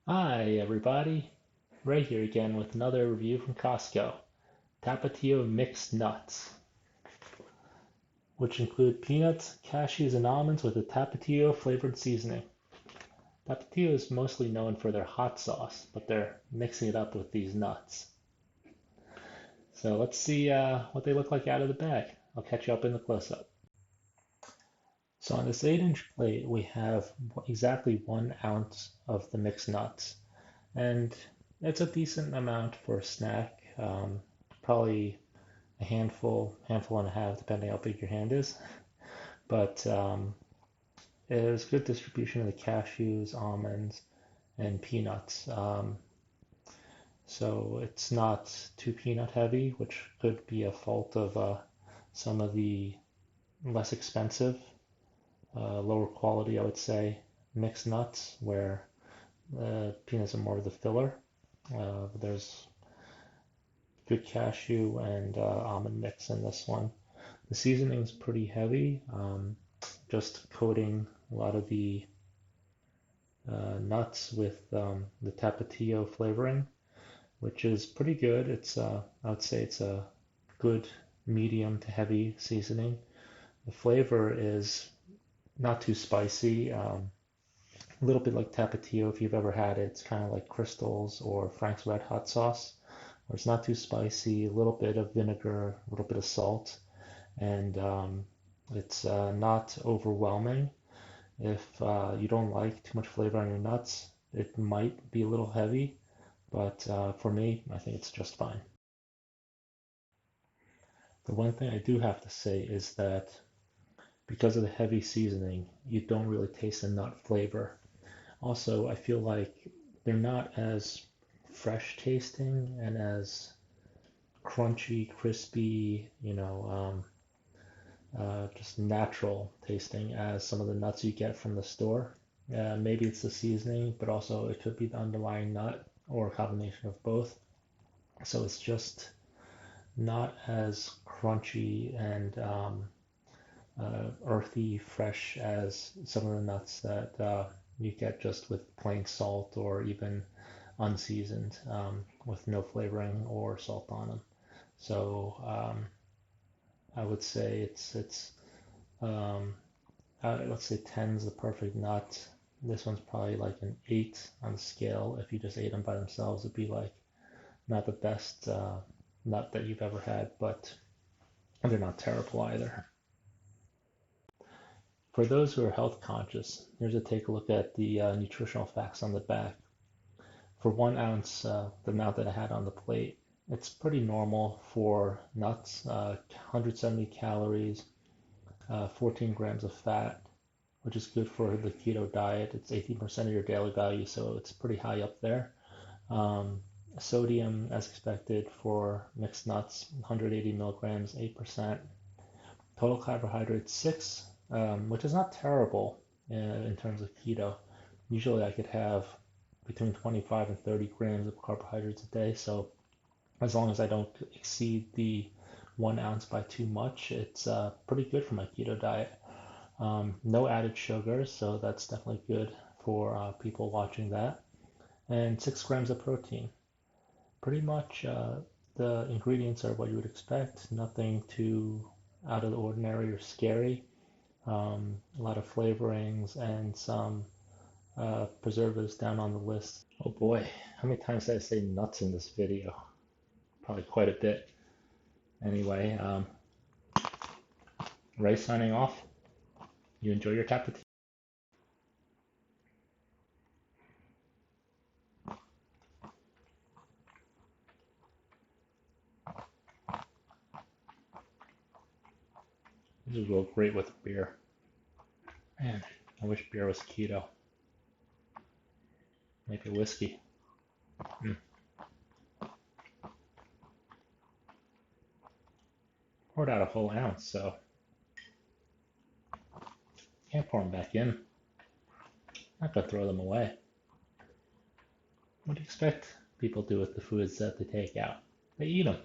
Hi everybody, Ray here again with another review from Costco. Tapatio mixed nuts, which include peanuts, cashews, and almonds with a Tapatio flavored seasoning. Tapatio is mostly known for their hot sauce, but they're mixing it up with these nuts. So let's see what they look like out of the bag. I'll catch you up in the close-up. So on this 8-inch plate, we have exactly 1 ounce of the mixed nuts. And it's a decent amount for a snack. Probably a handful and a half, depending how big your hand is. But there's good distribution of the cashews, almonds, and peanuts. So it's not too peanut heavy, which could be a fault of some of the less expensive, lower quality, I would say, mixed nuts, where peanuts are more of the filler. There's good cashew and almond mix in this one. The seasoning is pretty heavy, just coating a lot of the nuts with the Tapatio flavoring, which is pretty good. I would say it's a good medium to heavy seasoning. The flavor is not too spicy. A little bit like Tapatio, if you've ever had it. It's kind of like Crystal's or Frank's Red Hot sauce, where it's not too spicy, a little bit of vinegar, a little bit of salt, and it's not overwhelming. If you don't like too much flavor on your nuts, it might be a little heavy, but for me, I think it's just fine. The one thing I do have to say is that because of the heavy seasoning, you don't really taste the nut flavor. Also, I feel like they're not as fresh tasting and as crunchy, crispy, just natural tasting as some of the nuts you get from the store. Maybe it's the seasoning, but also it could be the underlying nut or a combination of both. So it's just not as crunchy and earthy, fresh as some of the nuts that you get just with plain salt or even unseasoned with no flavoring or salt on them. So I would say it's um, let's say 10 is the perfect nut. This one's probably like an 8 on the scale. If you just ate them by themselves, it'd be like not the best nut that you've ever had, but they're not terrible either. For those who are health conscious, here's a take a look at the nutritional facts on the back. For 1 ounce, the amount that I had on the plate, it's pretty normal for nuts, 170 calories, 14 grams of fat, which is good for the keto diet. It's 18% of your daily value, so it's pretty high up there. Um, Sodium, as expected, for mixed nuts, 180 milligrams, 8%. Total carbohydrates, 6, which is not terrible in terms of keto. Usually I could have between 25 and 30 grams of carbohydrates a day, so as long as I don't exceed the 1 ounce by too much, it's pretty good for my keto diet. No added sugars, so that's definitely good for people watching that. And 6 grams of protein. Pretty much the ingredients are what you would expect, nothing too out of the ordinary or scary. A lot of flavorings and some preservatives down on the list. Oh boy, how many times did I say nuts in this video? Probably quite a bit. Anyway, Ray signing off. You enjoy your Tapatio. This is real great with beer. Man, I wish beer was keto. Maybe whiskey. Mm. Poured out a whole ounce, so can't pour them back in. Not gonna throw them away. What do you expect people do with the foods that they take out? They eat them.